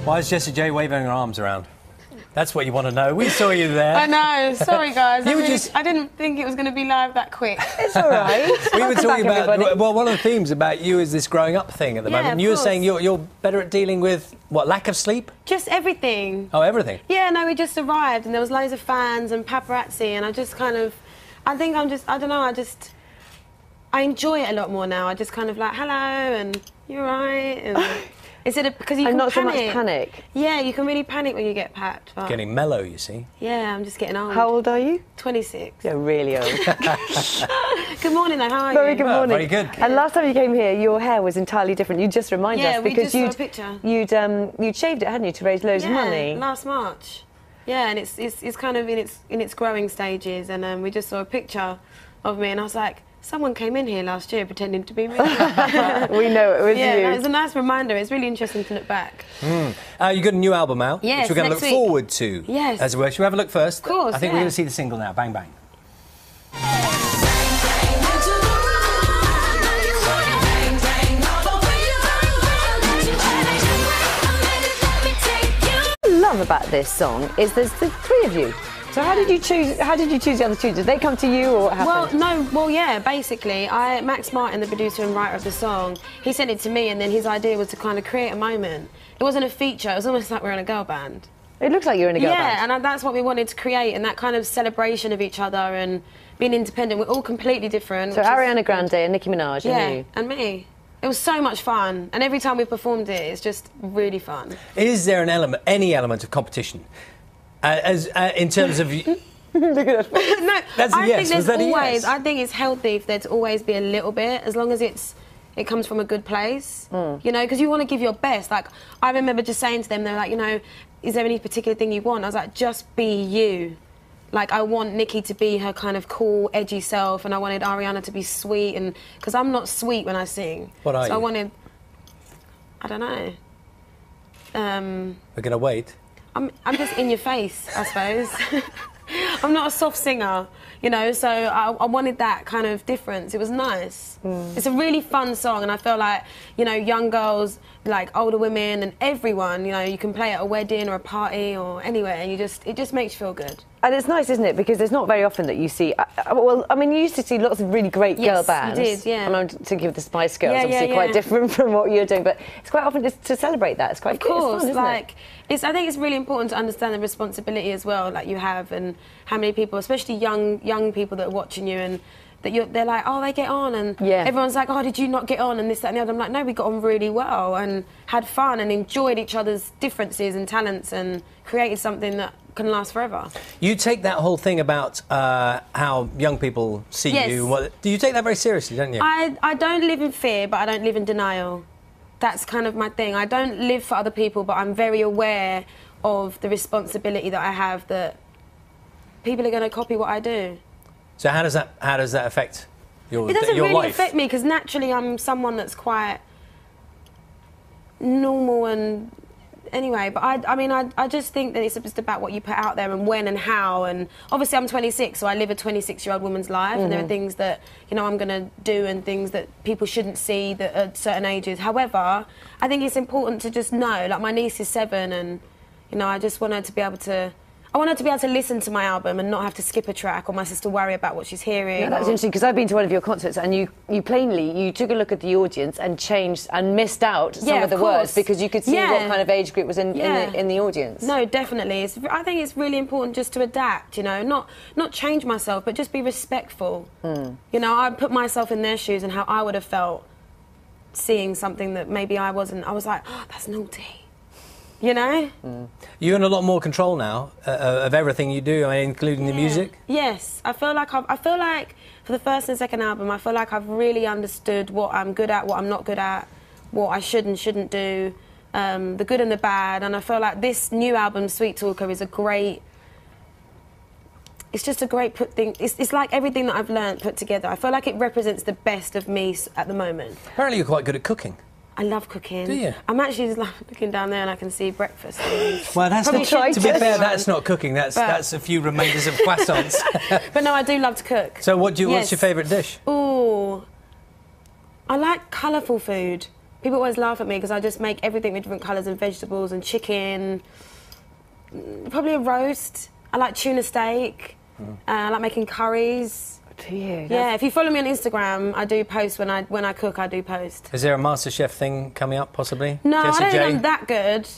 Why is Jessie J waving her arms around? That's what you want to know. We saw you there. I know. Sorry, guys. You I didn't think it was going to be live that quick. It's all right. We were talking about... Well, one of the themes about you is this growing up thing at the moment. You were saying you're better at dealing with, what, lack of sleep? Just everything. Oh, everything? Yeah, no, we just arrived and there was loads of fans and paparazzi and I just kind of... I think I'm just... I don't know, I enjoy it a lot more now. I just kind of like, hello, and you're right, and... Instead of, because you can not panic. so much panic. Yeah, you can really panic when you get packed. Getting mellow, you see. Yeah, I'm just getting old. How old are you? 26. You're really old. Good morning, though. How are you? Very good morning. Very good. And last time you came here, your hair was entirely different. You just reminded us because we just saw a picture. You'd shaved it, hadn't you, to raise loads of money? Last March. Yeah, and it's kind of in its growing stages, and we just saw a picture of me, and I was like, someone came in here last year pretending to be me. We know it was you. Yeah, it was a nice reminder. It's really interesting to look back. You got a new album out, yes, which we're going to look forward to. Yes. As well. Should we have a look first? Of course, I think we're going to see the single now. Bang, bang. What I love about this song is there's the three of you. So how did you choose the other two? Did they come to you or what happened? Well, yeah, basically, Max Martin, the producer and writer of the song, he sent it to me and then his idea was to kind of create a moment. It wasn't a feature, it was almost like we're in a girl band. It looks like you're in a girl band. Yeah, and that's what we wanted to create, and that kind of celebration of each other and being independent. We're all completely different. So Ariana Grande and Nicki Minaj and you. And me. It was so much fun, and every time we've performed it, it's just really fun. Is there any element of competition? In terms of... Look at that. No, that's a yes. Was that a yes? I think it's healthy for there to always be a little bit, as long as it comes from a good place. You know, because you want to give your best. Like, I remember just saying to them, they're like, you know, is there any particular thing you want? I was like, just be you. Like, I want Nicki to be her kind of cool, edgy self, and I wanted Ariana to be sweet, and because I'm not sweet when I sing. What are you? I wanted, I don't know. We're gonna wait. I'm just in your face, I suppose. I'm not a soft singer, you know, so I wanted that kind of difference. It was nice. It's a really fun song, and I feel like, you know, young girls, like older women and everyone, you know, you can play at a wedding or a party or anywhere, and it just makes you feel good. And it's nice, isn't it? Because it's not very often that you see... well, I mean, you used to see lots of really great girl bands. Yes, you did, yeah. And I'm thinking of the Spice Girls, obviously quite different from what you're doing, but it's quite often just to celebrate that. It's quite good. It's fun, isn't it? I think it's really important to understand the responsibility as well, like you have, and how many people, especially young people that are watching you, and that they're like, oh, they get on, and everyone's like, oh, did you not get on, and this, that, and the other. I'm like, no, we got on really well, and had fun, and enjoyed each other's differences and talents, and created something that can last forever. You take that whole thing about how young people see you. Do you take that very seriously, don't you? I don't live in fear, but I don't live in denial. That's kind of my thing. I don't live for other people, but I'm very aware of the responsibility that I have, that people are going to copy what I do. So how does that affect your life? It doesn't really affect me, because naturally I'm someone that's quite normal and... Anyway, but I mean, I just think that it's just about what you put out there and when and how. And obviously I'm 26, so I live a 26-year-old woman's life, and there are things that, you know, I'm going to do and things that people shouldn't see that at certain ages. However, I think it's important to just know, like my niece is 7, and, you know, I just want her to be able to... I want her to be able to listen to my album and not have to skip a track, or my sister worry about what she's hearing. Yeah, that's interesting, because I've been to one of your concerts and you plainly took a look at the audience and changed and missed out some of the words, because you could see what kind of age group was in the audience. No, definitely. I think it's really important just to adapt, you know, not change myself, but just be respectful. You know, I put myself in their shoes and how I would have felt seeing something that maybe I wasn't. I was like, oh, that's naughty. You know? You're in a lot more control now of everything you do, I mean, including the music? Yes. I feel like for the first and second album, I feel like I've really understood what I'm good at, what I'm not good at, what I should and shouldn't do, the good and the bad, and I feel like this new album, Sweet Talker, is a great... It's just a great thing. It's like everything that I've learned put together. I feel like it represents the best of me at the moment. Apparently you're quite good at cooking. I love cooking. Do you? I'm actually just looking down there and I can see breakfast. Well, that's not, to be fair, that's not cooking. That's a few remainders of croissants. But no, I do love to cook. So what's your favourite dish? Ooh, I like colourful food. People always laugh at me because I just make everything with different colours and vegetables and chicken. Probably a roast. I like tuna steak. I like making curries. Do you? Yeah, if you follow me on Instagram, I do post when I cook. I do post. Is there a MasterChef thing coming up, possibly? No, Jessie I don't J? think I'm that good,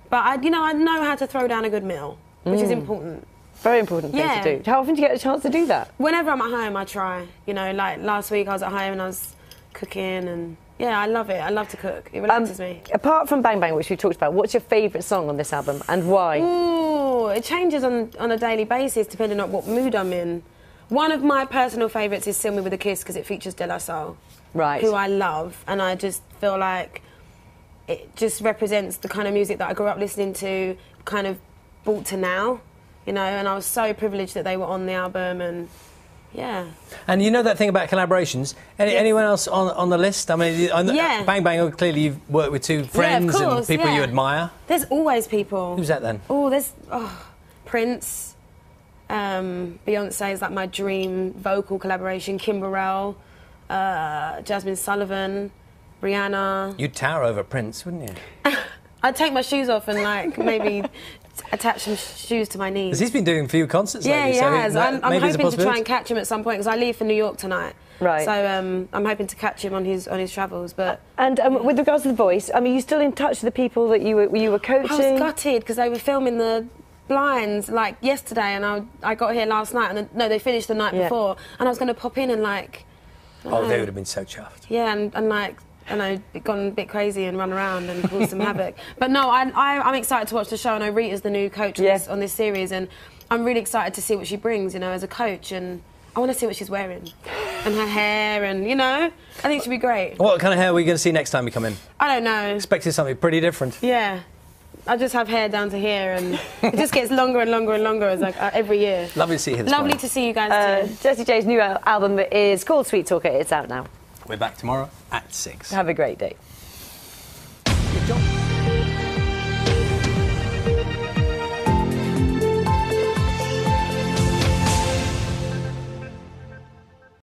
but I know how to throw down a good meal, which is important. Very important thing to do. How often do you get a chance to do that? Whenever I'm at home, I try. You know, like last week I was at home and I was cooking, and yeah, I love it. I love to cook. It relaxes me. Apart from Bang Bang, which we talked about, what's your favourite song on this album and why? Ooh, it changes on a daily basis depending on what mood I'm in. One of my personal favourites is Seal Me With a Kiss because it features De La Soul, right? Who I love, and I just feel like it just represents the kind of music that I grew up listening to, kind of brought to now, you know. And I was so privileged that they were on the album, and yeah. And you know that thing about collaborations? Anyone else on the list? I mean, Bang Bang, clearly you've worked with two friends and people you admire. There's always people. Who's that then? Oh, there's Prince. Beyonce is like my dream vocal collaboration. Kim Burrell, Jasmine Sullivan, Rihanna. You'd tower over Prince, wouldn't you? I'd take my shoes off and like maybe attach some shoes to my knees. Because he's been doing a few concerts lately. Yeah, he has. I'm hoping to try and catch him at some point because I leave for New York tonight. Right. So I'm hoping to catch him on his travels. But and with regards to The Voice, I mean, you still in touch with the people that you were coaching? I was gutted because they were filming the blinds like yesterday, and I got here last night, and they finished the night before, and I was going to pop in and like. They would have been so chuffed. Yeah, and like. And I've gone a bit crazy and run around and caused some havoc. But no, I'm excited to watch the show. I know Rita's the new coach on this series, and I'm really excited to see what she brings, you know, as a coach. And I want to see what she's wearing and her hair, and, you know, I think she'll be great. What kind of hair are we going to see next time you come in? I don't know. Expecting something pretty different. Yeah. I just have hair down to here, and it just gets longer and longer and longer as like every year. Lovely to see you here this morning. Lovely to see you guys too. Jessie J's new album is called Sweet Talker. It's out now. We're back tomorrow at 6. Have a great day.